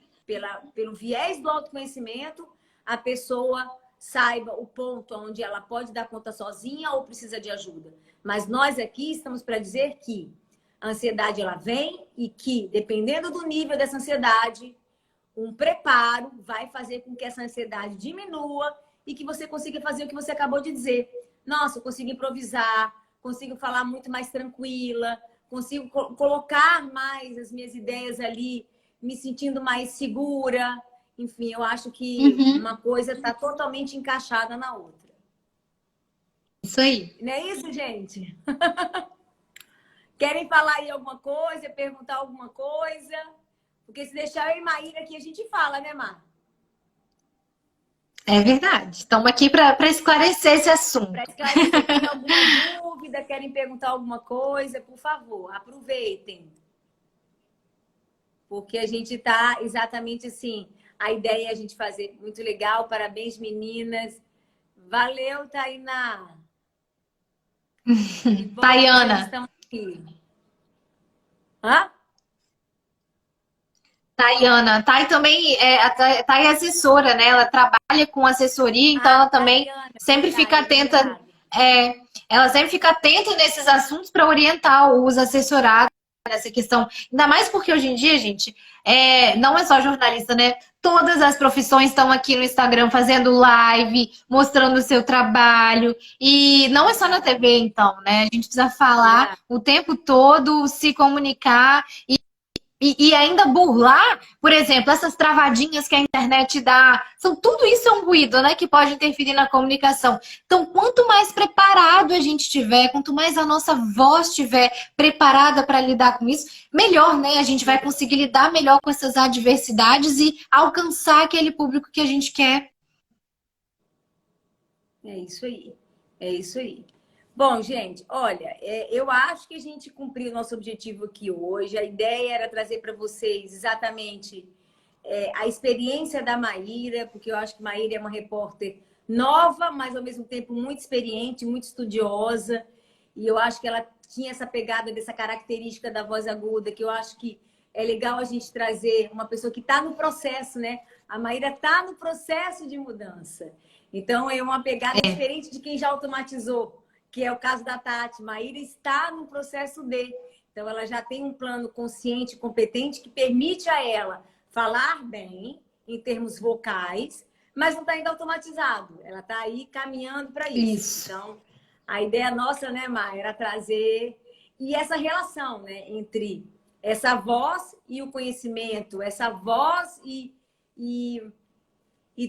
pelo viés do autoconhecimento, a pessoa saiba o ponto onde ela pode dar conta sozinha ou precisa de ajuda. Mas nós aqui estamos para dizer que a ansiedade ela vem e que, dependendo do nível dessa ansiedade, um preparo vai fazer com que essa ansiedade diminua e que você consiga fazer o que você acabou de dizer. Nossa, eu consigo improvisar, consigo falar muito mais tranquila, consigo colocar mais as minhas ideias ali, me sentindo mais segura. Enfim, eu acho que uma coisa está totalmente encaixada na outra. Isso aí. Não é isso, gente? Querem falar aí alguma coisa, perguntar alguma coisa? Porque se deixar eu e Maíra aqui, a gente fala, né, Mar? É verdade. Estamos aqui para esclarecer esse assunto. Para esclarecer, tem alguma dúvida, querem perguntar alguma coisa, por favor, aproveitem. Porque a gente está exatamente assim. A ideia é a gente fazer muito legal. Parabéns, meninas. Valeu, Tainá. Tayana. Estamos aqui. Hã? Tayana. Thay também Thay é assessora, né? Ela trabalha com assessoria, então ela também Tayana, sempre verdade, fica atenta. verdade. Ela sempre fica atenta nesses assuntos para orientar os assessorados nessa questão. Ainda mais porque hoje em dia, gente, não é só jornalista, né? Todas as profissões estão aqui no Instagram fazendo live, mostrando o seu trabalho. E não é só na TV, então, né? A gente precisa falar o tempo todo, se comunicar e ainda burlar, por exemplo, essas travadinhas que a internet dá. Tudo isso é um ruído, né? Que pode interferir na comunicação. Então, quanto mais preparado a gente tiver, quanto mais a nossa voz estiver preparada para lidar com isso, melhor, né? A gente vai conseguir lidar melhor com essas adversidades e alcançar aquele público que a gente quer. É isso aí. É isso aí. Bom, gente, olha, eu acho que a gente cumpriu o nosso objetivo aqui hoje. A ideia era trazer para vocês exatamente a experiência da Maíra, porque eu acho que Maíra é uma repórter nova, mas ao mesmo tempo muito experiente, muito estudiosa. E eu acho que ela tinha essa pegada dessa característica da voz aguda, que eu acho que é legal a gente trazer uma pessoa que está no processo, né? A Maíra está no processo de mudança. Então, é uma pegada diferente de quem já automatizou, que é o caso da Tati. Maíra está no processo de. Então, ela já tem um plano consciente, competente, que permite a ela falar bem, em termos vocais, mas não está ainda automatizado. Ela está aí caminhando para isso. Então, a ideia nossa, né, Maíra, era trazer... E essa relação, né, entre essa voz e o conhecimento, essa voz e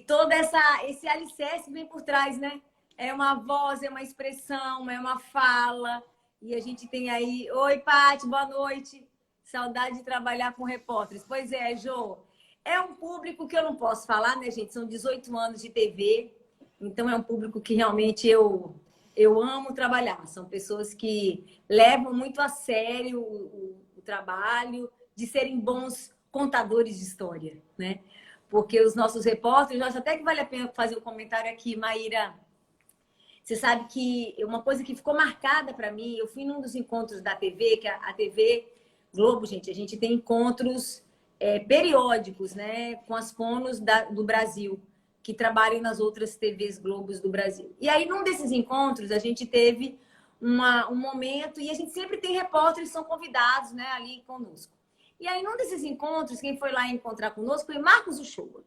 todo esse alicerce vem por trás, né? É uma voz, é uma expressão, é uma fala. E a gente tem aí... Oi, Paty, boa noite. Saudade de trabalhar com repórteres. Pois é, Jô. É um público que eu não posso falar, né, gente? São 18 anos de TV. Então, é um público que realmente eu amo trabalhar. São pessoas que levam muito a sério o trabalho de serem bons contadores de história, né? Porque os nossos repórteres, eu acho até que vale a pena fazer um comentário aqui, Maíra. Você sabe que uma coisa que ficou marcada para mim, eu fui num dos encontros da TV, que a TV Globo, gente, a gente tem encontros periódicos, né, com as fonos do Brasil. que trabalham nas outras TVs Globos do Brasil. E aí, num desses encontros, a gente teve um momento, e a gente sempre tem repórteres que são convidados, né, ali conosco. E aí, num desses encontros, quem foi lá encontrar conosco foi Marcos Uchoa.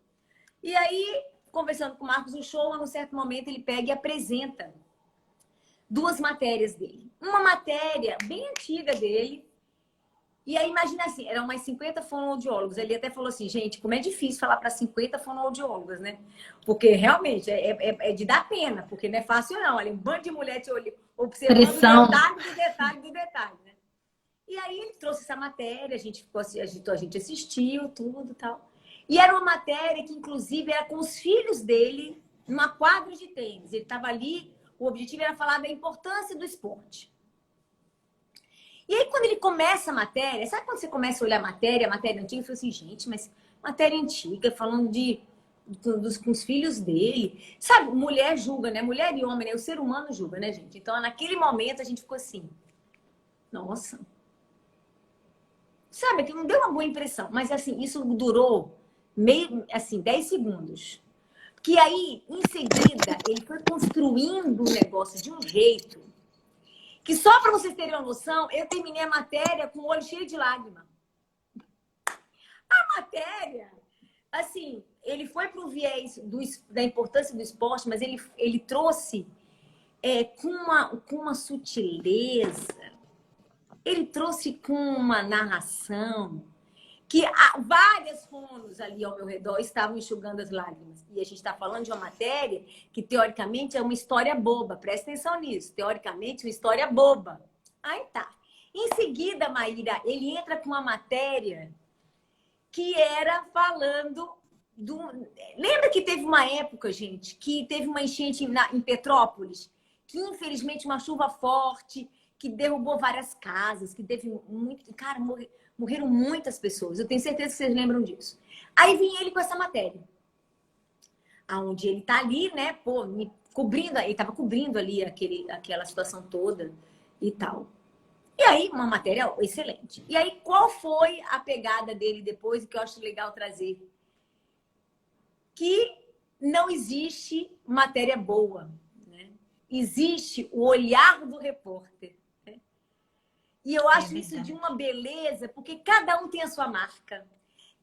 E aí, conversando com o Marcos Uchoa, num certo momento, ele pega e apresenta duas matérias dele. Uma matéria bem antiga dele. E aí, imagina assim, eram umas 50 fonoaudiólogos. Ele até falou assim, gente, como é difícil falar para 50 fonoaudiólogas, né? Porque realmente é de dar pena, porque não é fácil não. Ali um bando de mulher te observando Pressão. detalhe do detalhe do detalhe, né? E aí ele trouxe essa matéria, a gente assistiu tudo e tal. E era uma matéria que, inclusive, era com os filhos dele numa quadra de tênis. Ele estava ali, o objetivo era falar da importância do esporte. E aí, quando ele começa a matéria, sabe quando você começa a olhar a matéria antiga, eu falo assim, gente, mas matéria antiga, falando com os filhos dele. Sabe, mulher julga, né? Mulher e homem, né? O ser humano julga, né, gente? Então, naquele momento, a gente ficou assim, nossa. Sabe, que não deu uma boa impressão. Mas, assim, isso durou 10 segundos. Que aí, em seguida, ele foi construindo o negócio de um jeito que só para vocês terem uma noção, eu terminei a matéria com o olho cheio de lágrima. A matéria, assim, ele foi para o viés da importância do esporte, mas ele trouxe com uma sutileza, ele trouxe com uma narração que várias fonos ali ao meu redor estavam enxugando as lágrimas. E a gente está falando de uma matéria que, teoricamente, é uma história boba. Presta atenção nisso. Teoricamente, uma história boba. Aí tá. Em seguida, Maíra, ele entra com uma matéria que era falando do... Lembra que teve uma época, gente, que teve uma enchente em Petrópolis, que, infelizmente, uma chuva forte, que derrubou várias casas, que teve muito... Cara, morreram muitas pessoas. Eu tenho certeza que vocês lembram disso. Aí vinha ele com essa matéria. Aonde ele tá ali, né? Pô, ele tava cobrindo ali aquela situação toda e tal. E aí, uma matéria excelente. E aí, qual foi a pegada dele depois, que eu acho legal trazer? Que não existe matéria boa, né? Existe o olhar do repórter. E eu acho isso de uma beleza, porque cada um tem a sua marca.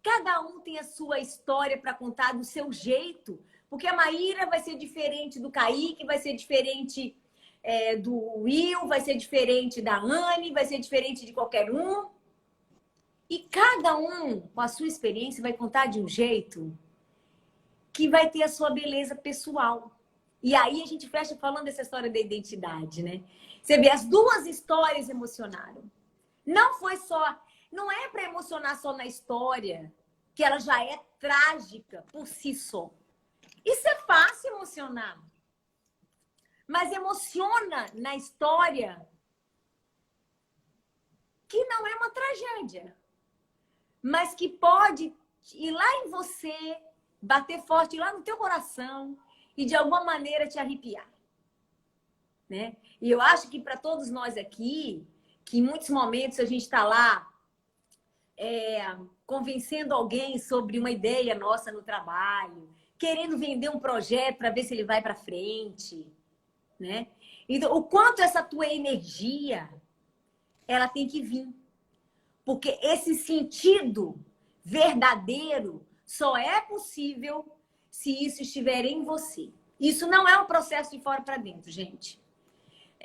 Cada um tem a sua história para contar do seu jeito. Porque a Maíra vai ser diferente do Kaique, vai ser diferente do Will, vai ser diferente da Anne, vai ser diferente de qualquer um. E cada um, com a sua experiência, vai contar de um jeito que vai ter a sua beleza pessoal. E aí a gente fecha falando dessa história da identidade, né? Você vê, as duas histórias emocionaram. Não é para emocionar só na história, que ela já é trágica por si só. Isso é fácil emocionar. Mas emociona na história que não é uma tragédia, mas que pode ir lá em você, bater forte lá no teu coração e de alguma maneira te arrepiar. Né? E eu acho que para todos nós aqui, que em muitos momentos a gente está lá convencendo alguém sobre uma ideia nossa no trabalho, querendo vender um projeto para ver se ele vai para frente, né? Então, o quanto essa tua energia, ela tem que vir. Porque esse sentido verdadeiro só é possível se isso estiver em você. Isso não é um processo de fora para dentro, gente.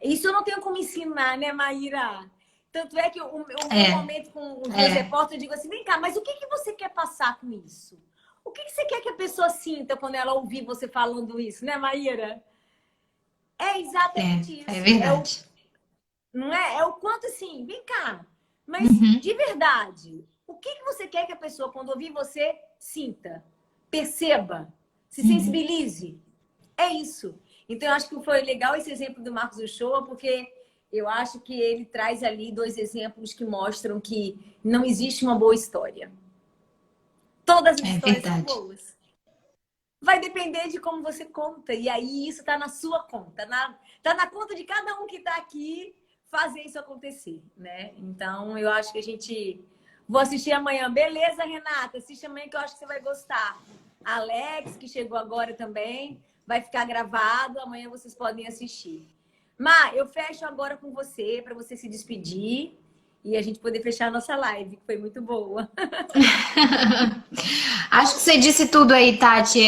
Isso eu não tenho como ensinar, né, Maíra? Tanto é que o meu momento com os meus repórteres, eu digo assim, vem cá, mas o que você quer passar com isso? O que você quer que a pessoa sinta quando ela ouvir você falando isso, né, Maíra? É exatamente isso. É verdade. Não é? É o quanto assim, vem cá, mas de verdade, o que você quer que a pessoa, quando ouvir você, sinta, perceba, se sensibilize? É isso. Então, eu acho que foi legal esse exemplo do Marcos Uchoa, porque eu acho que ele traz ali dois exemplos que mostram que não existe uma boa história. Todas as histórias são boas. Vai depender de como você conta. E aí, isso está na sua conta. Está na conta de cada um que está aqui fazer isso acontecer, né? Então, eu acho que a gente... Vou assistir amanhã. Beleza, Renata? Assiste amanhã que eu acho que você vai gostar. Alex, que chegou agora também. Vai ficar gravado, amanhã vocês podem assistir. Má, eu fecho agora com você, para você se despedir e a gente poder fechar a nossa live, que foi muito boa. Acho que você disse tudo aí, Tati.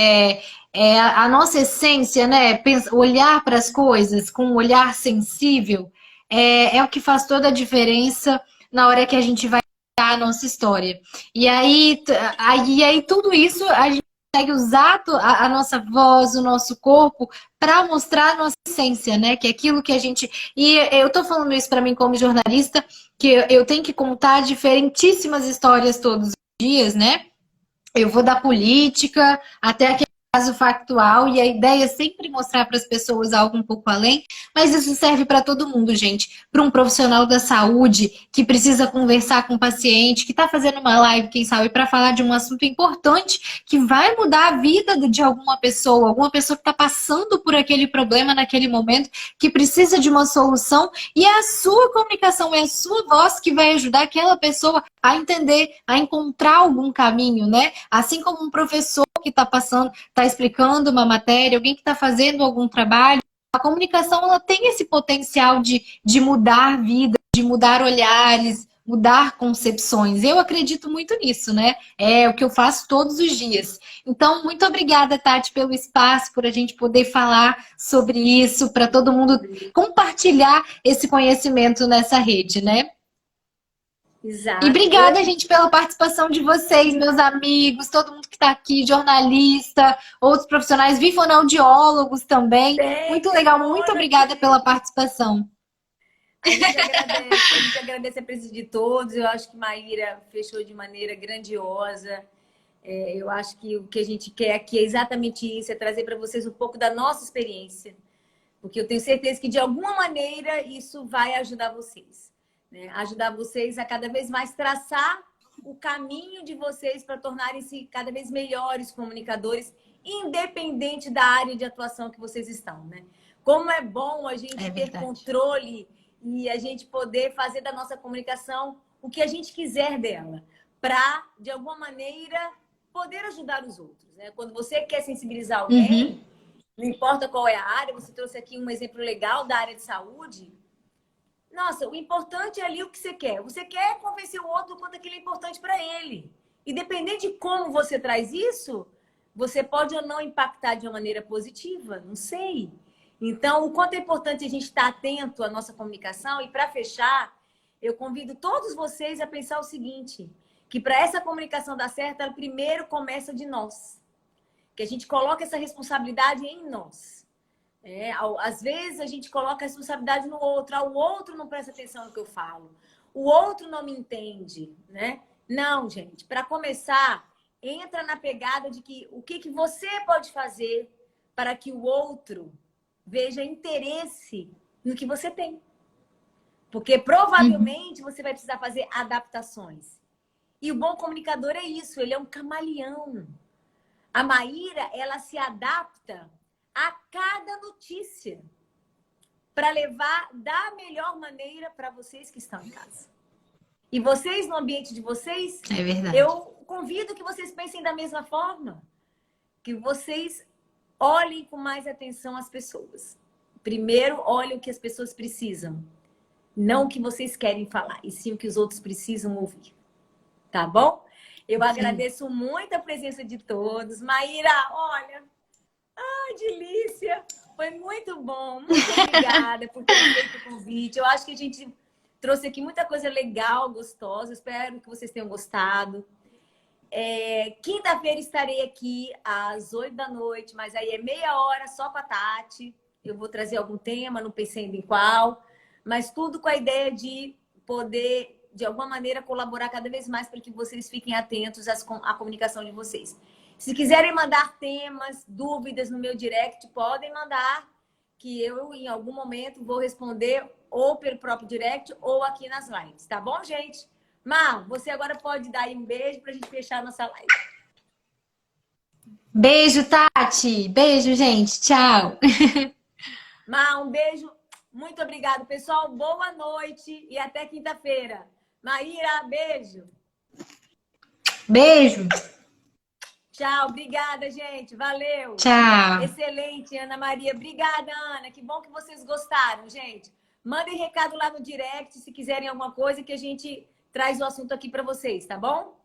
É a nossa essência, né? Olhar para as coisas com um olhar sensível é o que faz toda a diferença na hora que a gente vai contar a nossa história. E aí tudo isso a gente consegue usar a nossa voz, o nosso corpo para mostrar a nossa essência, né? Que é aquilo que a gente. E eu tô falando isso para mim como jornalista, que eu tenho que contar diferentíssimas histórias todos os dias, né? Eu vou da política até aquele caso factual, e a ideia é sempre mostrar para as pessoas algo um pouco além, mas isso serve para todo mundo, gente. Para um profissional da saúde que precisa conversar com o paciente, que está fazendo uma live, quem sabe, para falar de um assunto importante que vai mudar a vida de alguma pessoa que está passando por aquele problema naquele momento, que precisa de uma solução, e é a sua comunicação, é a sua voz que vai ajudar aquela pessoa a entender, a encontrar algum caminho, né? Assim como um professor que está passando, está explicando uma matéria, alguém que está fazendo algum trabalho, a comunicação ela tem esse potencial de mudar vidas, de mudar olhares, mudar concepções. Eu acredito muito nisso, né? É o que eu faço todos os dias. Então, muito obrigada, Tati, pelo espaço, por a gente poder falar sobre isso, para todo mundo compartilhar esse conhecimento nessa rede, né? Exato. E obrigada, gente, pela participação de vocês, meus amigos, todo mundo que está aqui, jornalista, outros profissionais, vi fonoaudiólogos também. Muito legal, muito obrigada pela participação. A gente agradece a presença de todos. Eu acho que Maíra fechou de maneira grandiosa. Eu acho que o que a gente quer aqui é exatamente isso, é trazer para vocês um pouco da nossa experiência. Porque eu tenho certeza que, de alguma maneira, isso vai ajudar vocês. Né? Ajudar vocês a cada vez mais traçar o caminho de vocês para tornarem-se cada vez melhores comunicadores, independente da área de atuação que vocês estão. Né? Como é bom a gente ter controle e a gente poder fazer da nossa comunicação o que a gente quiser dela, para, de alguma maneira, poder ajudar os outros. Né? Quando você quer sensibilizar alguém, não importa qual é a área, você trouxe aqui um exemplo legal da área de saúde. Nossa, o importante é ali o que você quer. Você quer convencer o outro do quanto aquilo é importante para ele. Independente de como você traz isso, você pode ou não impactar de uma maneira positiva, não sei. Então, o quanto é importante a gente estar atento à nossa comunicação. E para fechar, eu convido todos vocês a pensar o seguinte, que para essa comunicação dar certo, ela primeiro começa de nós. Que a gente coloca essa responsabilidade em nós. Às vezes a gente coloca a responsabilidade no outro. O outro não presta atenção no que eu falo. O outro não me entende, né? Não, gente. Para começar, entra na pegada de que o que você pode fazer para que o outro veja interesse no que você tem. Porque provavelmente você vai precisar fazer adaptações. E o bom comunicador é isso, ele é um camaleão. A Maíra, ela se adapta a cada notícia para levar da melhor maneira para vocês que estão em casa. E vocês, no ambiente de vocês, é verdade. Eu convido que vocês pensem da mesma forma. Que vocês olhem com mais atenção as pessoas. Primeiro, olhem o que as pessoas precisam. Não o que vocês querem falar, e sim o que os outros precisam ouvir. Tá bom? Eu agradeço muito a presença de todos. Maíra, olha... Ai, delícia! Foi muito bom. Muito obrigada por ter feito o convite. Eu acho que a gente trouxe aqui muita coisa legal, gostosa. Espero que vocês tenham gostado. Quinta-feira estarei aqui às 8 da noite, mas aí é meia hora só com a Tati. Eu vou trazer algum tema, não pensei ainda em qual. Mas tudo com a ideia de poder, de alguma maneira, colaborar cada vez mais para que vocês fiquem atentos à comunicação de vocês. Se quiserem mandar temas, dúvidas no meu direct, podem mandar, que eu, em algum momento, vou responder ou pelo próprio direct ou aqui nas lives. Tá bom, gente? Má, você agora pode dar aí um beijo para a gente fechar a nossa live. Beijo, Tati. Beijo, gente. Tchau. Má, um beijo. Muito obrigada, pessoal. Boa noite e até quinta-feira. Maíra, beijo. Beijo. Tchau, obrigada, gente. Valeu. Tchau. Excelente, Ana Maria. Obrigada, Ana. Que bom que vocês gostaram, gente. Mandem recado lá no direct se quiserem alguma coisa que a gente traz o assunto aqui para vocês, tá bom?